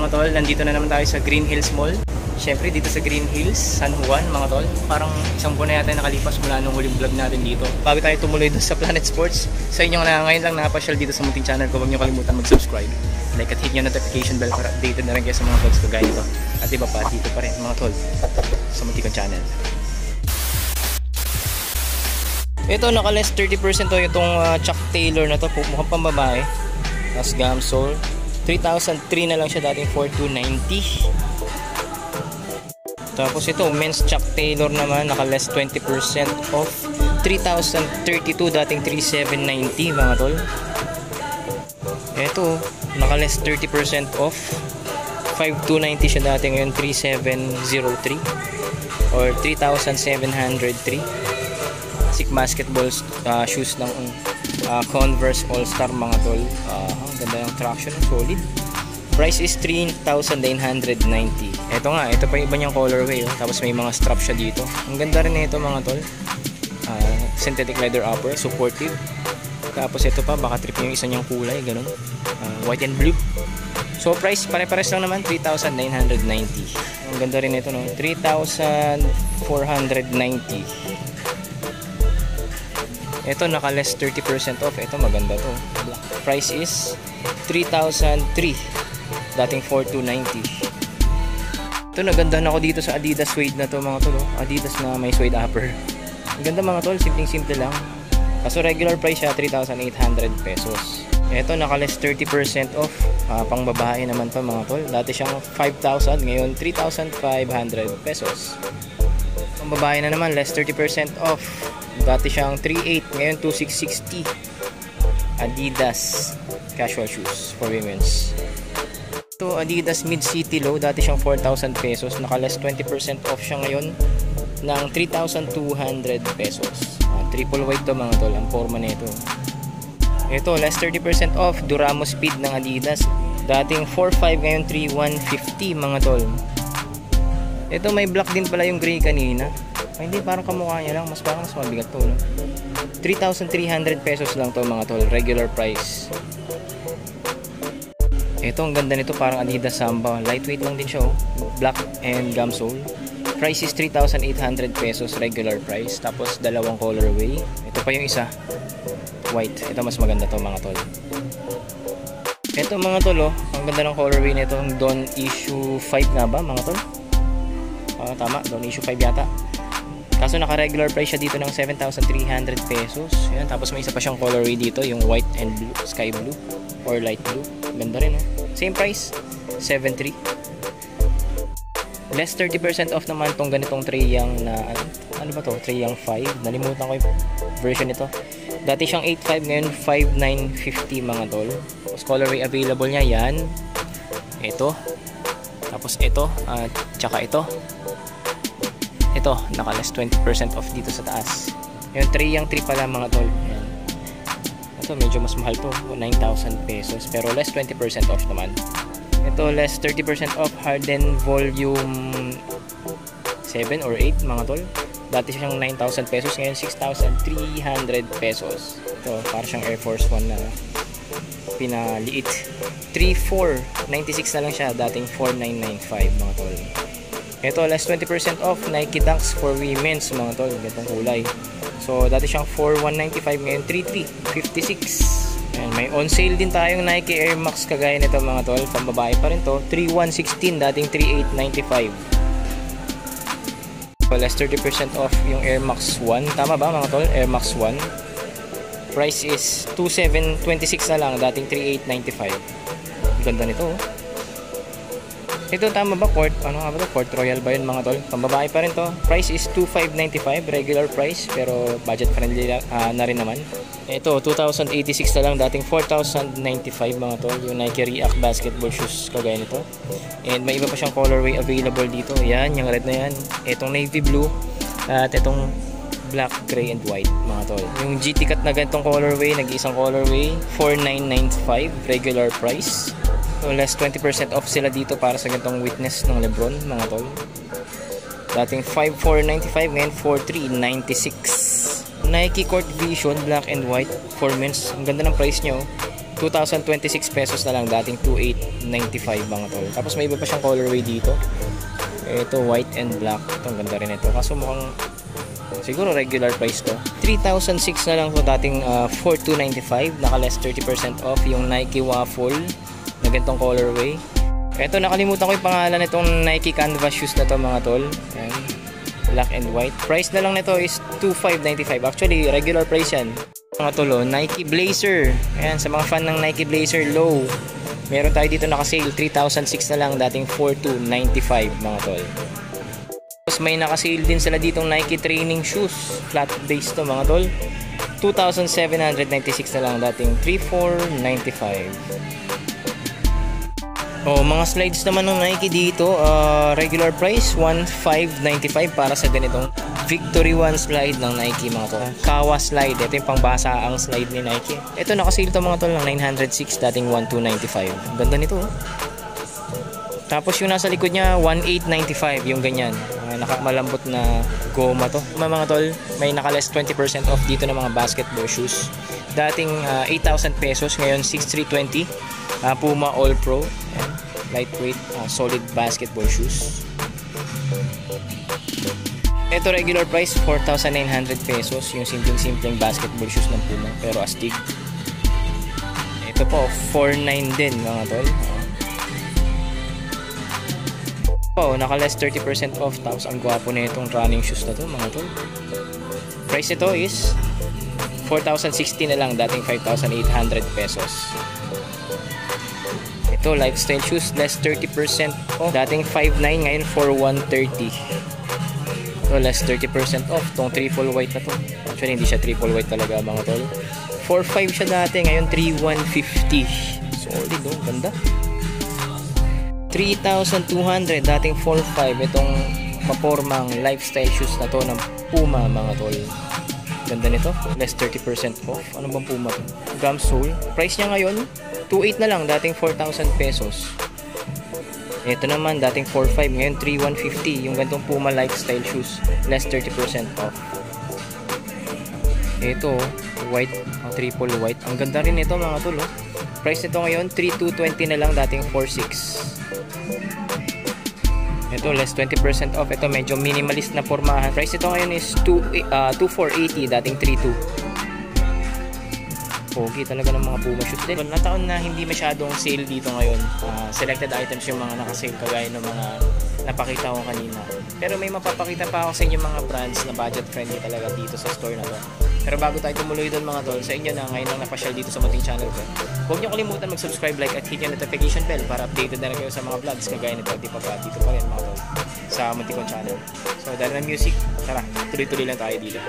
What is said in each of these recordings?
mga tol, nandito na naman tayo sa Green Hills Mall. Siyempre dito sa Green Hills, San Juan mga tol. Parang isang buwan na yata nakalipas mula nung huling vlog natin dito. Bago tayo tumuloy doon sa Planet Sports, sa inyong na ngayon lang nakapasyal dito sa munting channel ko, huwag nyo kalimutan mag-subscribe, like at hit nyo notification bell para updated na rin kayo sa mga vlogs ko gaya nito. At iba pa, dito pa rin mga tol sa munting channel. Ito naka less 30% to itong Chuck Taylor na to, mukhang pambabae. Tapos Gamsole 3,003 na lang siya, dating 4,290. Tapos ito men's Chuck Taylor naman, naka less 20% off, 3,032, dating 3,790 mga tol. Ito naka less 30% off, 5,290 siya, dating ngayon 3,703 or 3,703. Classic basketball shoes ng Converse All-Star mga tol. Ang ganda ng traction, solid. Price is 3,990. Ito nga, ito pa yung iba niyang colorway, oh. Tapos may mga strap siya dito. Ang ganda rin nito mga tol. Synthetic leather upper, supportive. Tapos ito pa, baka trip yung isa niyang kulay, ganun. White and blue. So price, pare-pares lang naman, 3,990. Ang ganda rin nito, no? 3,490. Ito naka less 30% off. Ito maganda to. Price is 3,003, dating 4,290. Ito nagandahan ako dito sa Adidas suede na to mga tol. Adidas na may suede upper. Ang ganda mga tol, simpleng-simple lang. Kaso regular price siya 3,800 pesos. Ito naka less 30% off. Pang babae naman to mga tol. Dati siyang 5,000, ngayon 3,500 pesos. Pang babae na naman, less 30% off. Dati siyang 3,800, ngayon 2,660. Adidas casual shoes for women's. Ito Adidas Mid City Low, dati siyang 4,000 pesos, naka less 20% off siya ngayon ng 3,200 pesos. Triple white to mga tol, ang forma nito. Ito less 30% off, Duramo Speed ng Adidas, dating 4,500, ngayon 3,150 mga tol. Ito may black din pala yung gray kanina. Ay, hindi, parang kamukha niya lang, mas mabigat to, no? 3,300 pesos lang to mga tol, regular price. Ito ang ganda nito, parang Adidas Samba, lightweight lang din siya, oh. Black and Gamsole. Price is 3,800 pesos, regular price. Tapos dalawang colorway. Ito pa yung isa, white. Ito mas maganda to mga tol. Ito mga tol, oh, ang ganda ng colorway nito, Dawn Issue 5 nga ba mga tol? Tama, Dawn Issue 5 yata. Kaso naka-regular price siya dito ng 7,300 pesos. Ayan, tapos may isa pa siyang colorway dito, yung white and blue, sky blue or light blue. Ganda rin, oh. Same price, 7,300. Less 30% off naman tong ganitong Traeyang na ano ba to? Traeyang 5. Nalimutan ko yung version nito. Dati siyang 8,500, ngayon 5,950 mga tol. Tapos colorway available niya yan. Ito. Tapos ito, tsaka ito. Ito, naka less 20% off dito sa taas. Yung Traeyang 3 pala mga tol. Ayan. Ito medyo mas mahal to, 9,000 pesos, pero less 20% off naman. Ito less 30% off, Harden Volume 7 or 8 mga tol. Dati siyang 9,000 pesos, ngayon 6,300 pesos. Ito para siyang Air Force 1 na pinaliit. 3,496 na lang siya, dating 4,995 mga tol. Ito less 20% off, Nike Dunks for women's mga tol, ganitong kulay. So dati siyang 4,195, ngayon 3,356. And may on sale din tayong Nike Air Max kagaya nito mga tol, pambabae pa rin to, 3,116, dating 3,895. So less 30% off yung Air Max 1, tama ba mga tol? Air Max 1. Price is 2,726 na lang, dating 3,895. Ganda nito, oh. Ito tama ba? Ano nga ba ito? Court Royal ba yun mga tol? Pambabae pa rin to. Price is 2,595, regular price, pero budget friendly na rin naman. Ito 2,086 na lang, dating 4,095 mga tol, yung Nike React basketball shoes kagaya nito. And may iba pa siyang colorway available dito. Yan, yung red na yan. Itong navy blue at itong black, gray and white mga tol. Yung GT cut na ganitong colorway, nag-iisang colorway, 4,995 regular price. So less 20% off sila dito para sa ganitong witness ng Lebron mga tol. Dating 5,495, ngayon 4,396. Nike Court Vision black and white for men's. Ang ganda ng price nyo, 2,026 pesos na lang, dating 2,895 mga tol. Tapos may iba pa siyang colorway dito. Ito white and black. Ito ang ganda rin ito. Kaso mukhang siguro regular price to. 3,006 na lang to, dating 4,295. Naka less 30% off yung Nike Waffle na ganitong colorway. Ito, nakalimutan ko yung pangalan nitong Nike Canvas shoes na to mga tol. Ayan, black and white. Price na lang nito is 2,595. Actually regular price yan mga tol. Nike Blazer. Ayan, sa mga fan ng Nike Blazer low, meron tayo dito naka-sale. 3,006 na lang, dating 4,295 mga tol. Tapos may naka-sale din sila ditong Nike training shoes, flat base to mga tol. 2,796 na lang, dating 3,495. Mga slides naman ng Nike dito, regular price 1,595 para sa ganitong Victory One slide ng Nike mga tol. Kawa slide, ito yung pangbasa ang slide ni Nike. Ito naka-sale to mga tol ng 906, dating 1,295. Ganda nito. Tapos yung nasa likod niya 1,895, yung ganyan. Nakamalambot na goma to. Mga tol, may naka-less 20% off dito ng mga basketball shoes. Dating 8,000 pesos, ngayon 6,320. Puma All Pro. Ayan, lightweight, solid basketball shoes. Ito regular price 4,900 pesos, yung simpleng basketball shoes ng Puma pero astig. Ito po 4,900 din mga tol. Naka less 30% off, tapos ang gwapo na itong running shoes na to mga tol. Price ito is 4,060 na lang, dating 5,800 pesos. Ito lifestyle shoes, less 30% off, dating 5,900, ngayon 4,130. Ito less 30% off, tong triple white na to. Actually hindi siya triple white talaga mga tol. 4,500 siya dati, ngayon 3,150. Solid oh, ganda. 3,200, dating 4,500. Itong mapormang lifestyle shoes na to ng Puma mga tol. Ganda nito, less 30% off. Ano bang Puma to? Gum sole. Price niya ngayon 2,800 na lang, dating 4,000 pesos. Ito naman dating 4,500, ngayon 3,150. Yung ganitong Puma lifestyle shoes, less 30% off. Ito white, triple white. Ang ganda rin ito mga tol. Price nito ngayon 3,220 na lang, dating 4,600. Ito less 20% off. Ito medyo minimalist na pormahan. Price nito ngayon is 2,480, dating 3,200. Pogi talaga ng mga Puma shoes din. Nataon na hindi masyadong sale dito ngayon. Selected items yung mga nakasale, kagaya ng mga napakita ko kanina. Pero may mapapakita pa ako sa inyo mga brands na budget friendly talaga dito sa store na to. Pero bago tayo tumuloy doon mga tol, sa inyo na ngayon lang napasyal dito sa munting channel ko, huwag niyo kalimutan mag-subscribe, like at hit yung notification bell para updated na rin kayo sa mga vlogs kagaya nito. Di pa dito pa rin mga tol sa munting kong channel. So dahil na music, tara, tuloy-tuloy lang tayo dito.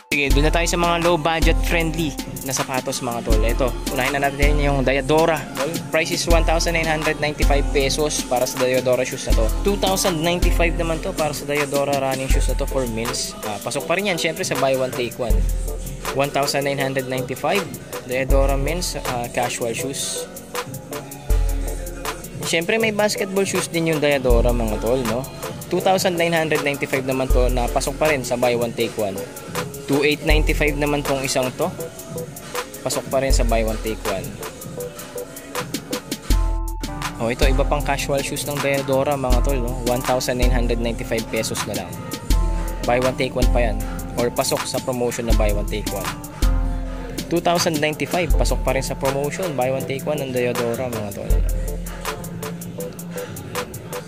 Sige, doon na tayo sa mga low budget friendly na sapatos mga tol. Ito, unahin na natin yung Diadora. Price is 1,995 pesos para sa Diadora shoes na to. 2,095 naman to para sa Diadora running shoes na to for men's. Pasok pa rin yan syempre sa buy one take one. 1,995 Diadora men's casual shoes. Syempre may basketball shoes din yung Diadora mga tol, no? 2,995 naman to na pasok pa rin sa buy one take one. 2,895 naman tong isang to. Pasok pa rin sa buy one take one. Ito iba pang casual shoes ng Diadora mga tol, no? 1,995 pesos na lang. Buy one take one pa yan. Or pasok sa promotion na buy one take one. 2,095 pasok pa rin sa promotion buy one take one ng Diadora mga tol.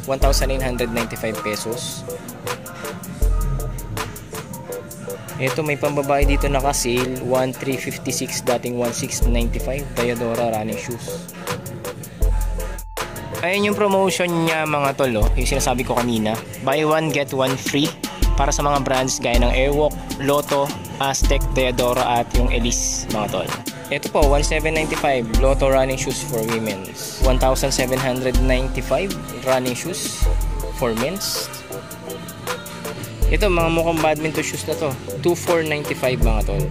1,995 pesos. Ito may pambabae dito naka-sale, 1,356 dating 1,695 Diadora running shoes. Ayun yung promotion niya mga tol, yung sinasabi ko kanina. Buy one get one free para sa mga brands gaya ng Airwalk, Lotto, Aztec, Diadora at yung Elise mga tol. Ito po 1,795 Lotto running shoes for women's. 1,795 running shoes for men's. Ito mga mukhang badminton shoes na to, 2,495 mga tol.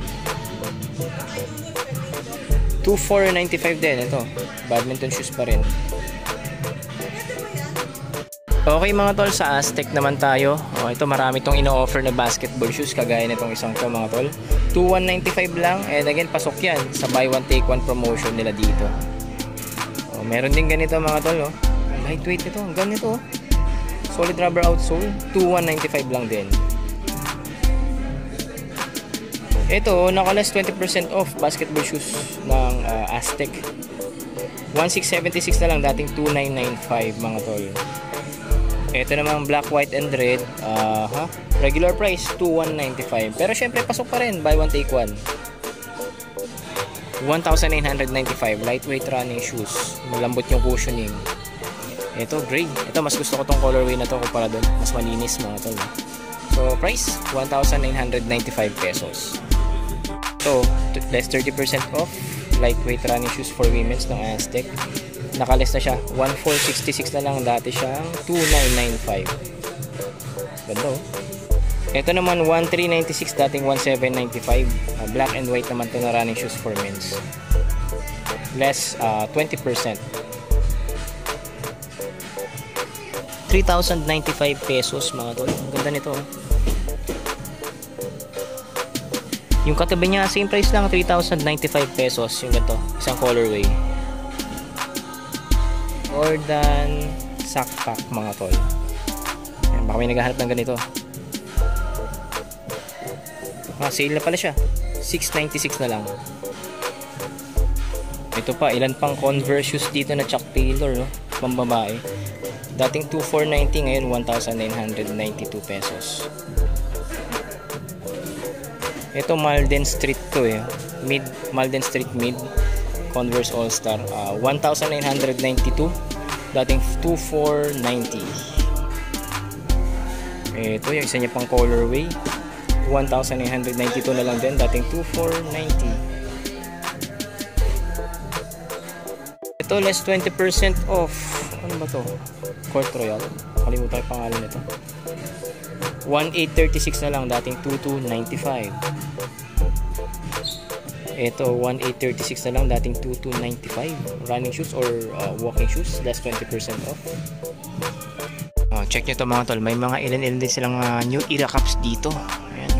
2,495 din ito. Badminton shoes pa rin. Okay mga tol, sa Aztec naman tayo. Ito marami itong ino-offer na basketball shoes, kagaya nitong isang to mga tol. 2,195 lang, and again pasok yan sa buy one take one promotion nila dito. Meron din ganito mga tol. Lightweight nito, ganito. Solid rubber outsole, 2,195 lang din. Ito, naka-less 20% off basketball shoes ng Aztec. 1,676 na lang, dating 2,995 mga tol. Ito naman black, white, and red. Regular price 2,195. Pero syempre pasok pa rin, buy one take one. 1,995 lightweight running shoes. Malambot yung cushioning. Ito gray. Ito mas gusto ko tong colorway na to kumpara doon. Mas malinis mga tol. So price 1,995 pesos. So less 30% off lightweight running shoes for women's ng Aztec. Nakalist na siya, 1,466 na lang, dati siyang 2,995. Ganda Ito naman 1,396, dating 1,795. Black and white naman to na running shoes for men's. Less 20%. 3,095 pesos mga tol. Ang ganda nito. Yung katabi niya, same price lang, 3,095 pesos. Yung ganito, isang colorway. Jordan Sackpack mga tol. Ayan, baka may naghahanap ng ganito. Sale na pala siya, 696 na lang. Ito pa, ilan pang Converse shoes dito na Chuck Taylor, pambabae. Dating 2,490, ngayon 1,992 pesos. Ito Malden Street to Malden Street Mid Converse All Star, 1,992, dating 2,490. Ito yung isa niya pang colorway, 1,992 na lang din, dating 2,490. Ito less 20% off. Ano ba to? Court Royal, kalimutan yung pangalan nito. 1,836 na lang, dating 2,295. Ito 1,836 na lang, dating 2,295. Running shoes or walking shoes, less 20% off. Check nyo to mga tol, may mga ilan-ilan din silang new era cups dito. Ayan.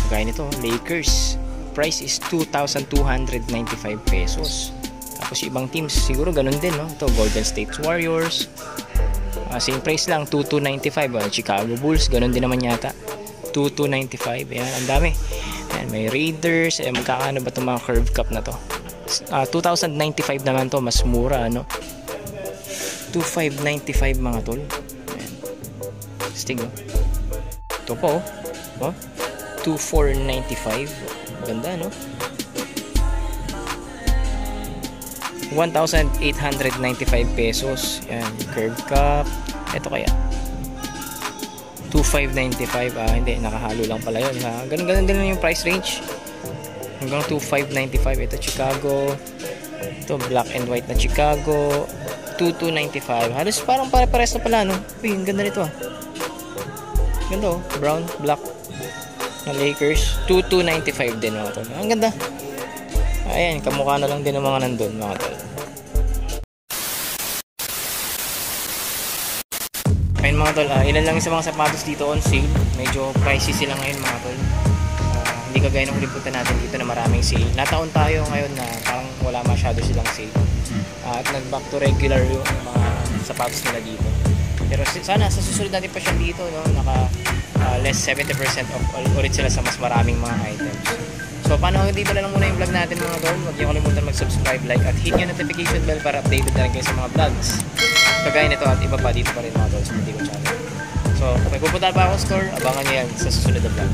Gaya nito, Lakers, price is 2,295 pesos. Tapos ibang teams siguro ganun din, no? Ito Golden State Warriors, same price lang, 2,295. Chicago Bulls, ganun din naman yata, 2,295. Ayan, ang dami. Ayan, may Raiders. Magkakano ba itong mga curve cup na to? 2,095 naman to, mas mura, ano? 2,595 mga tol. Ayan. Stig, ito po, 2,495. Ganda, no? 1,895 pesos. Ayan, curve cup. Ito kaya 2,595. Hindi, nakahalo lang pala yun. Ganun din lang yung price range, hanggang 2,595. Ito Chicago. Ito black and white na Chicago, 2,295. Halos parang pare-pares na pala, no? Uy, ang ganda nito Ganda brown, black na Lakers, 2,295 din mga tol. Ang ganda. Ayan, kamukha na lang din ng mga nandun mga tol. Ayun mga tol, ilan lang sa mga sapatos dito on sale. Medyo pricey sila ngayon mga tol. Hindi kagaya ng liputan natin dito na maraming sale. Nataon tayo ngayon na parang wala masyado silang sale. At nag-back to regular yung mga sapatos nila dito. Pero sana sa susunod natin pa siya dito, no? Naka less 70% off ulit sila sa mas maraming mga items. So paano hindi pala lang muna yung vlog natin mga tol. Huwag niyo kalimutan mag-subscribe, like at hit yung notification bell para updated na rin kayo sa mga vlogs kagaya nito at iba pa dito pa rin mga tol sa Muntikong Channel. So kung may pupunta pa ako store, abangan niyo yan sa susunod na vlog.